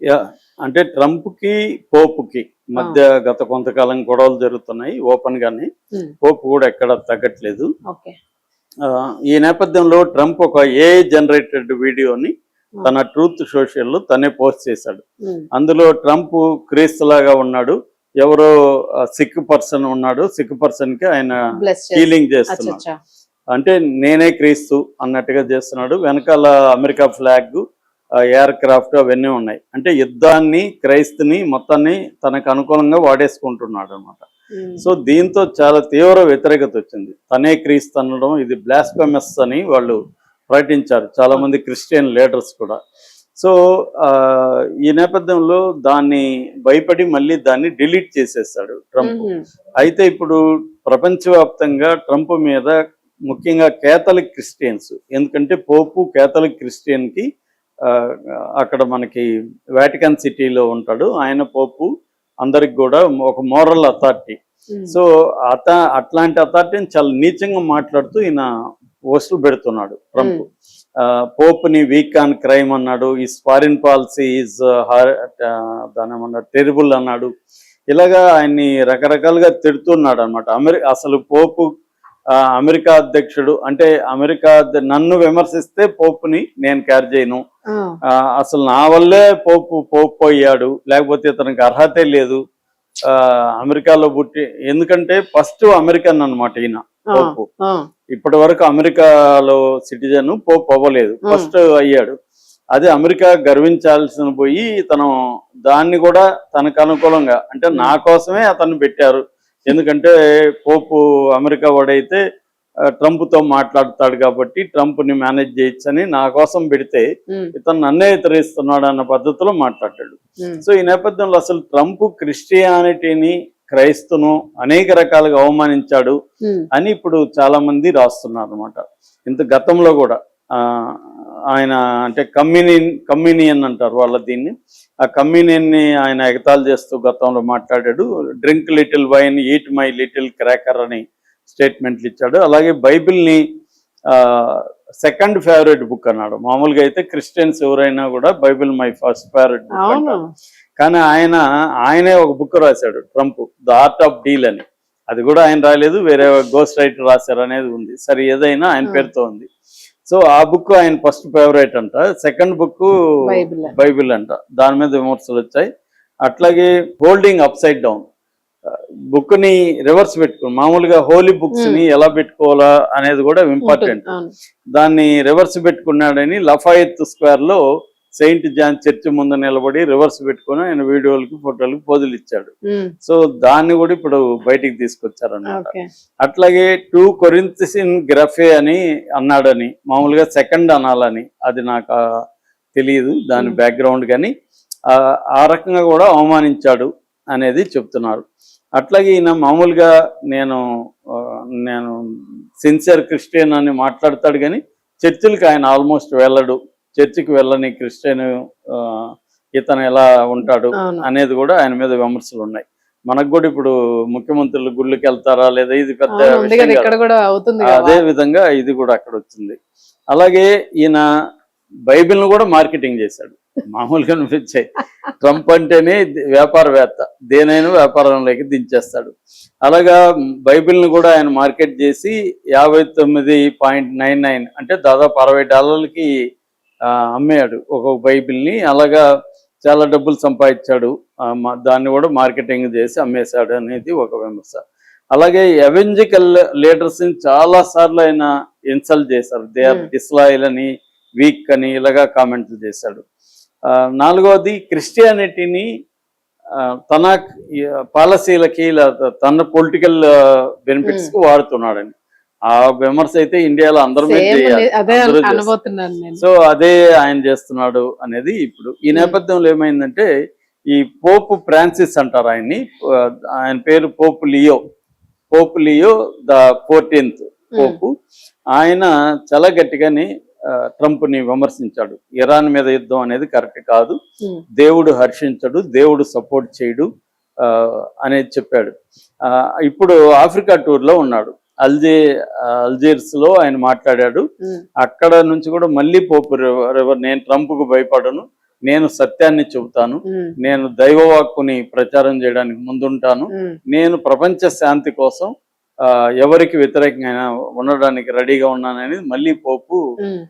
Yeah! అంటే ట్రంప్‌కి, పోప్‌కి ఆ! మధ్య గత కొంతకాలం గొడవలు జరుగుతున్నాయి ఓపెన్‌గానే. హ్మ్. పోప్ కూడా ఎక్కడ తగ్గట్లేదు. ఓకే. ఈ నేపథ్యంలో ట్రంప్ ఒక ఏఐ జనరేటెడ్ వీడియోని ఆ! తన ట్రూత్ సోషల్‌లో తనే పోస్ట్ చేశాడు. హ్మ్. అందులో ట్రంప్ క్రీస్తులాగా ఉన్నాడు. ఎవరో సిక్ పర్సన్ ఉన్నాడు. సిక్ పర్సన్‌కి ఆయన బ్లెస్ హీలింగ్ చేస్తున్నాడు. అచ్చచ్చా! అంటే నేనే క్రీస్తు అన్నట్టుగా చేస్తున్నాడు. వెనకాల అమెరికా ఫ్లాగ్, ఎయిర్ క్రాఫ్ట్ అవన్నీ ఉన్నాయి. అంటే యుద్ధాన్ని, క్రైస్తుని మొత్తాన్ని తనకు అనుకూలంగా వాడేసుకుంటున్నాడు అనమాట. హ్మ్. సో దీంతో చాలా తీవ్ర వ్యతిరేకత వచ్చింది. తనే క్రీస్తు అనడం ఇది బ్లాస్ఫెమస్ అని వాళ్ళు ప్రకటించారు చాలా మంది క్రిస్టియన్ లీడర్స్ కూడా. సో ఈ నేపథ్యంలో దాన్ని భయపడి మళ్ళీ దాన్ని డిలీట్ చేసేసాడు ట్రంప్. హుహు. అయితే ఇప్పుడు ప్రపంచవ్యాప్తంగా ట్రంప్ మీద ముఖ్యంగా కేథలిక్ క్రిస్టియన్స్, ఎందుకంటే పోపు కేథలిక్ క్రిస్టియన్కి అక్కడ మనకి వాటికన్ సిటీలో ఉంటాడు ఆయన. పోపు అందరికి కూడా ఒక మోరల్ అథారిటీ. హ్మ్. సో అట్లాంటి అథారిటీని చాలా నీచంగా మాట్లాడుతూ ఈయన పోస్టులు పెడుతున్నాడు ట్రంప్. పోప్ని వీక్ ఆన్ క్రైమ్ అన్నాడు. ఈజ్ ఫారిన్ పాలసీ ఈజ్ దాని ఏమన్నా టెరిబుల్ అన్నాడు. ఇలాగా ఆయన్ని రకరకాలుగా తిడుతున్నాడు అనమాట. అసలు పోపు అమెరికా అధ్యక్షుడు అంటే నన్ను విమర్శిస్తే పోపుని నేను కేర్ చేయను. ఆ! అసలు నా వల్లే పోపు అయ్యాడు, లేకపోతే ఇతనికి అర్హతే లేదు. అమెరికాలో పుట్టి, ఎందుకంటే ఫస్ట్ అమెరికన్ అనమాట ఈయన ఆ! పోపు. ఆ! ఇప్పటి వరకు అమెరికాలో సిటిజన్ పోపు అవ్వలేదు, ఫస్ట్ అయ్యాడు. అదే అమెరికా గర్వించాల్సిన పోయి తను దాన్ని కూడా తనకు అనుకూలంగా, అంటే నా కోసమే అతన్ని పెట్టారు. ఎందుకంటే పోపు అమెరికా వాడైతే ట్రంప్తో మాట్లాడతాడు కాబట్టి ట్రంప్ని మేనేజ్ చేయొచ్చని నా కోసం పెడితే హ్మ్. ఇతను నన్నే ఇతరిస్తున్నాడు అన్న పద్ధతిలో మాట్లాడాడు. హ్మ్. సో ఈ నేపథ్యంలో అసలు ట్రంప్ క్రిస్టియానిటీని, క్రైస్తును అనేక రకాలుగా అవమానించాడు హ్మ్. అని ఇప్పుడు చాలా మంది రాస్తున్నారు అనమాట. ఇంత గతంలో కూడా ఆయన అంటే కమ్యూనియన్ అంటారు వాళ్ళ దీన్ని. ఆ కమ్యూనియన్ని ఆయన ఎగతాళి చేస్తూ గతంలో మాట్లాడాడు. Drink little wine, eat my little cracker అని స్టేట్మెంట్లు ఇచ్చాడు. అలాగే బైబిల్ని సెకండ్ ఫేవరెట్ బుక్ అన్నాడు. మామూలుగా అయితే క్రిస్టియన్స్ ఎవరైనా కూడా Bible my first favourite book అంటారు. కానీ ఆయనే ఒక బుక్ రాశాడు Trump, the art of deal అని. అది కూడా ఆయన రాలేదు, వేరే గోస్ట్ రైటర్ రాశారు అనేది ఉంది. సరే, ఏదైనా ఆయన పేరుతో ఉంది. సో ఆ బుక్ ఆయన ఫస్ట్ ఫేవరెట్ అంట. సెకండ్ బుక్ బైబిల్ అంట. దాని మీద విమర్శలు వచ్చాయి. అట్లాగే holding up side down book ని రివర్స్ పెట్టుకుని, మామూలుగా హోలీ బుక్స్ ని ఎలా పెట్టుకోవాలా అనేది కూడా ఇంపార్టెంట్. దాన్ని రివర్స్ పెట్టుకున్నాడని లఫాయత్ స్క్వేర్ లో సెయింట్ జాన్ చర్చ్ ముందు నిలబడి రివర్స్ పెట్టుకుని ఆయన వీడియోలకి, ఫోటోలకి పోజులు ఇచ్చాడు. సో దాన్ని కూడా ఇప్పుడు బయటికి తీసుకొచ్చారన్నమాట. అట్లాగే 2 కొరింథీస్ గ్రఫే అని అన్నాడని, మామూలుగా సెకండ్ అనాలని, అది నాకు తెలియదు దాని బ్యాక్గ్రౌండ్, కానీ ఆ రకంగా కూడా అవమానించాడు అనేది చెప్తున్నారు. అట్లాగే ఈయన మామూలుగా నేను సిన్సియర్ క్రిస్టియన్ అని మాట్లాడతాడు, కానీ చర్చిలకి ఆయన ఆల్మోస్ట్ వెళ్ళడు. చర్చికి వెళ్ళని క్రిస్టియన్ ఇతను ఎలా ఉంటాడు అనేది కూడా ఆయన మీద విమర్శలు ఉన్నాయి. మనకు కూడా ఇప్పుడు ముఖ్యమంత్రులు గుళ్ళకి వెళ్తారా లేదా, ఇది పెద్ద విషయం. అదే విధంగా ఇది కూడా అక్కడ వచ్చింది. అలాగే ఈయన బైబిల్ను కూడా మార్కెటింగ్ చేశాడు. మామూలుగా అనిపించాయి. ట్రంప్ అంటేనే వ్యాపారవేత్త, దేనైనా వ్యాపారంలోకి దించేస్తాడు. అలాగా బైబిల్ని కూడా ఆయన మార్కెట్ చేసి 59.99 అంటే దాదాపు $60 అమ్మేయాడు ఒక్కొక్క బైబిల్ని. అలాగా చాలా డబ్బులు సంపాదించాడు. దాన్ని కూడా మార్కెటింగ్ చేసి అమ్మేశాడు అనేది ఒక విమర్శ. అలాగే ఎవెంజికల్ లీడర్స్ని చాలాసార్లు ఆయన ఇన్సల్ట్ చేశారు. దే ఆర్ డిస్లాయల్ అని, వీక్ అని ఇలాగా కామెంట్లు చేశాడు. 4వది క్రిస్టియానిటీని తన పాలసీలకి, తన పొలిటికల్ బెనిఫిట్స్కి వాడుతున్నాడని ఆ విమర్శ అయితే ఇండియాలో అందరి మీద చేయాలి. సో అదే ఆయన చేస్తున్నాడు అనేది ఇప్పుడు. ఈ నేపథ్యంలో ఏమైందంటే, ఈ పోప్ ఫ్రాన్సిస్ అంటారు ఆయన్ని, ఆయన పేరు పోప్ లియో ద 14th పోపు. ఆయన చాలా గట్టిగానే ట్రంప్ని విమర్శించాడు. ఇరాన్ మీద యుద్ధం అనేది కరెక్ట్ కాదు, దేవుడు హర్షించడు, దేవుడు సపోర్ట్ చేయడు అనేది చెప్పాడు. ఇప్పుడు ఆఫ్రికా టూర్లో ఉన్నాడు. అల్జీర్స్ లో ఆయన మాట్లాడాడు. అక్కడ నుంచి కూడా మళ్ళీ పోపు నేను ట్రంప్కు భయపడను, నేను సత్యాన్ని చెబుతాను, నేను దైవవాక్కుని ప్రచారం చేయడానికి ముందుంటాను, నేను ప్రపంచ శాంతి కోసం ఎవరికి వ్యతిరేకంగా ఉండడానికి రెడీగా ఉన్నానని మళ్ళీ పోపు